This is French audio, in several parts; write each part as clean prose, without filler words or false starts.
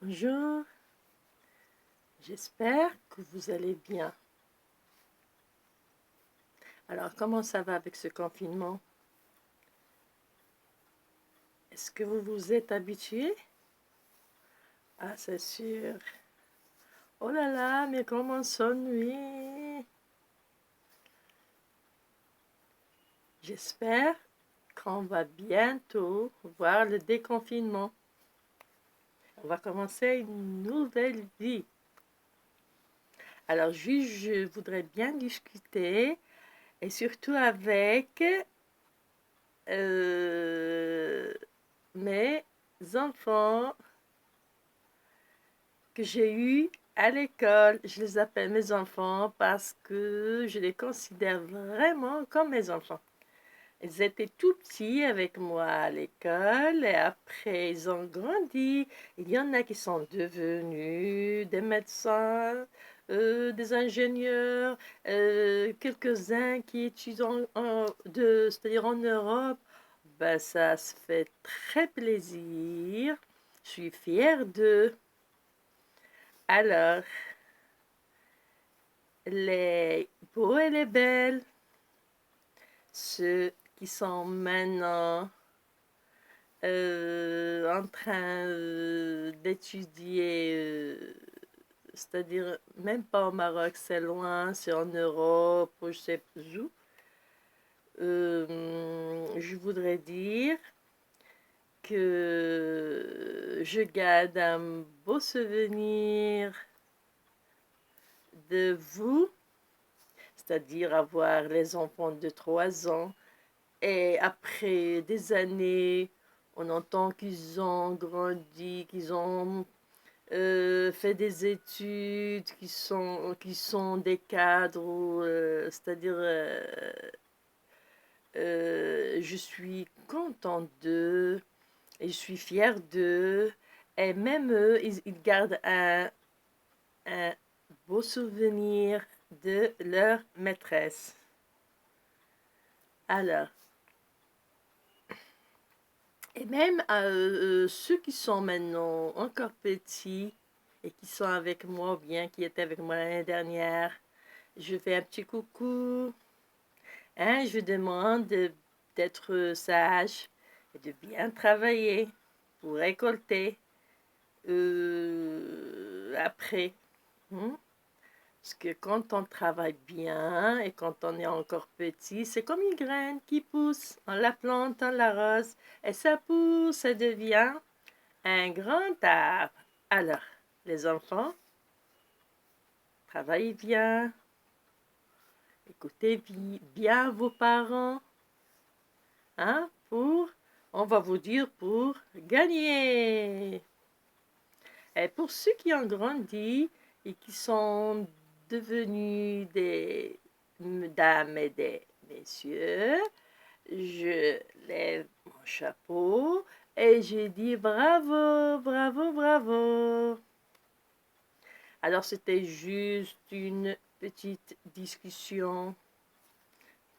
Bonjour, j'espère que vous allez bien. Alors, comment ça va avec ce confinement? Est-ce que vous vous êtes habitué? Ah, c'est sûr. Oh là là, mais comment s'ennuie? J'espère qu'on va bientôt voir le déconfinement. On va commencer une nouvelle vie. Alors, je voudrais bien discuter, et surtout avec mes enfants que j'ai eus à l'école. Je les appelle mes enfants parce que je les considère vraiment comme mes enfants. Ils étaient tout petits avec moi à l'école et après ils ont grandi. Il y en a qui sont devenus des médecins, des ingénieurs, quelques-uns qui étudient c'est-à-dire en Europe. Ben, ça se fait très plaisir. Je suis fière d'eux. Alors, les beaux et les belles, ceux qui sont maintenant en train d'étudier, c'est-à-dire même pas au Maroc, c'est loin, c'est en Europe, je sais où. Je voudrais dire que je garde un beau souvenir de vous, c'est-à-dire avoir les enfants de 3 ans. Et après des années, on entend qu'ils ont grandi, qu'ils ont fait des études, qui sont des cadres, c'est-à-dire je suis contente d'eux et je suis fière d'eux. Et même eux, ils gardent un beau souvenir de leur maîtresse. Alors, et même ceux qui sont maintenant encore petits et qui sont avec moi ou bien qui étaient avec moi l'année dernière, je fais un petit coucou. Hein, je demande d'être sage et de bien travailler pour récolter après. Hein. Parce que quand on travaille bien et quand on est encore petit, c'est comme une graine qui pousse. On la plante, on l'arrose et ça pousse, ça devient un grand arbre. Alors, les enfants, travaillez bien, écoutez bien vos parents, hein, on va vous dire pour gagner. Et pour ceux qui ont grandi et qui sont devenus des dames et des messieurs, je lève mon chapeau et je dis bravo, bravo, bravo. Alors c'était juste une petite discussion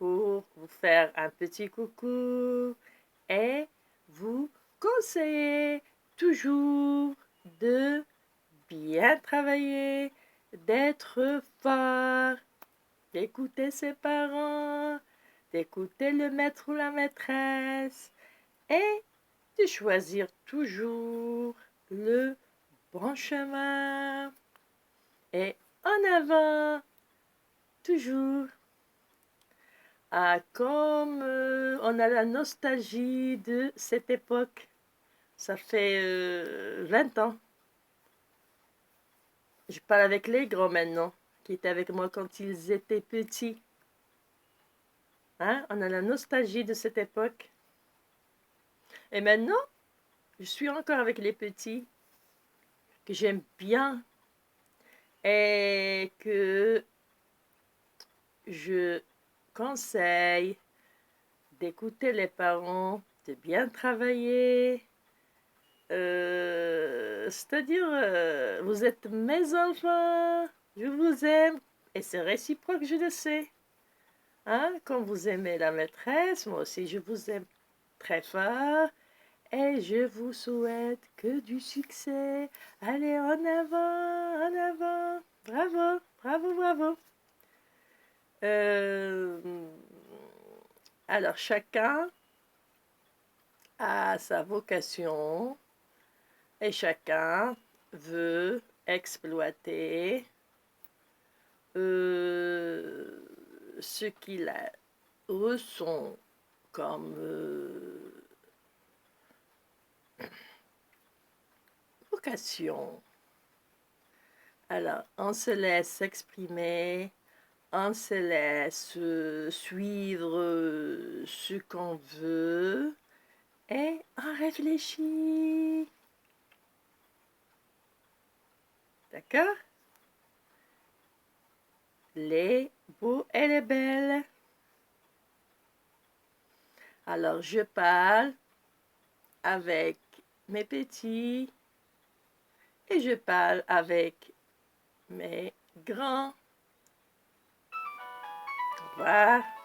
pour vous faire un petit coucou et vous conseiller toujours de bien travailler, d'être fort, d'écouter ses parents, d'écouter le maître ou la maîtresse et de choisir toujours le bon chemin. Et en avant, toujours. Ah, comme on a la nostalgie de cette époque. Ça fait 20 ans. Je parle avec les grands maintenant, qui étaient avec moi quand ils étaient petits. Hein? On a la nostalgie de cette époque. Et maintenant, je suis encore avec les petits, que j'aime bien et que je conseille d'écouter les parents, de bien travailler. C'est-à-dire, vous êtes mes enfants, je vous aime, et c'est réciproque, je le sais. Hein? Comme vous aimez la maîtresse, moi aussi je vous aime très fort, et je vous souhaite que du succès. Allez, en avant, en avant. Bravo, bravo, bravo. Alors, chacun a sa vocation et chacun veut exploiter ce qu'il ressent comme vocation. Alors, on se laisse exprimer, on se laisse suivre ce qu'on veut et on réfléchit. D'accord? Les beaux et les belles. Alors, je parle avec mes petits et je parle avec mes grands. Au revoir.